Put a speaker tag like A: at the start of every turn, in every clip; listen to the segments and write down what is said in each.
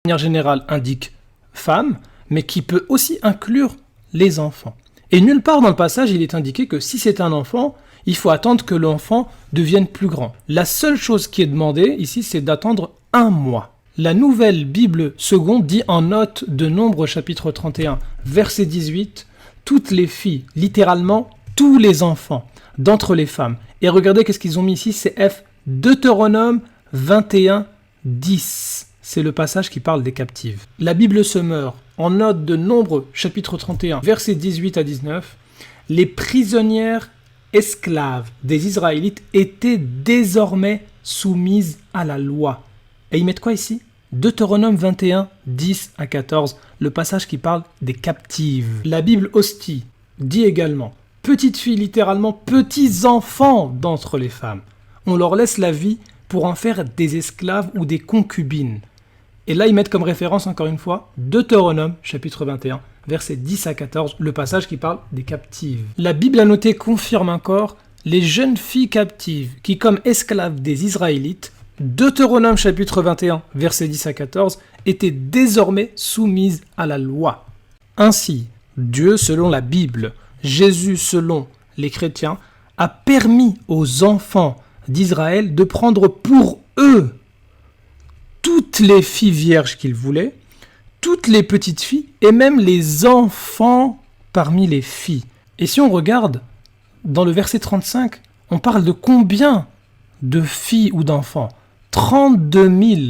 A: manière générale, indique femme, mais qui peut aussi inclure les enfants. Et nulle part dans le passage, il est indiqué que si c'est un enfant, il faut attendre que l'enfant devienne plus grand. La seule chose qui est demandée ici, c'est d'attendre 1 mois. La nouvelle Bible seconde dit en note de Nombre chapitre 31, verset 18, « Toutes les filles, littéralement tous les enfants, d'entre les femmes. » Et regardez qu'est-ce qu'ils ont mis ici, c'est F, Deutéronome 21, 10. C'est le passage qui parle des captives. La Bible se meurt en note de Nombre chapitre 31, verset 18 à 19. « Les prisonnières esclaves des Israélites étaient désormais soumises à la loi. » Et ils mettent quoi ici? Deutéronome 21, 10 à 14, le passage qui parle des captives. La Bible Hostie dit également « Petites filles, littéralement petits enfants d'entre les femmes. On leur laisse la vie pour en faire des esclaves ou des concubines. » Et là, ils mettent comme référence, encore une fois, Deutéronome, chapitre 21, versets 10 à 14, le passage qui parle des captives. La Bible annotée confirme encore les jeunes filles captives qui, comme esclaves des Israélites, Deutéronome, chapitre 21, versets 10 à 14, étaient désormais soumises à la loi. Ainsi, Dieu, selon la Bible, Jésus, selon les chrétiens, a permis aux enfants d'Israël de prendre pour eux toutes les filles vierges qu'ils voulaient, toutes les petites filles et même les enfants parmi les filles. Et si on regarde, dans le verset 35, on parle de combien de filles ou d'enfants? 32 000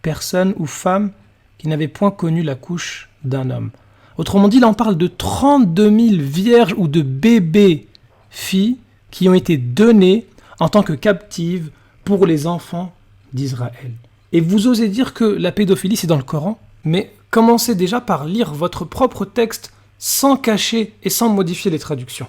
A: personnes ou femmes qui n'avaient point connu la couche d'un homme. Autrement dit, là on parle de 32 000 vierges ou de bébés filles qui ont été données en tant que captives pour les enfants d'Israël. Et vous osez dire que la pédophilie c'est dans le Coran? Mais commencez déjà par lire votre propre texte sans cacher et sans modifier les traductions.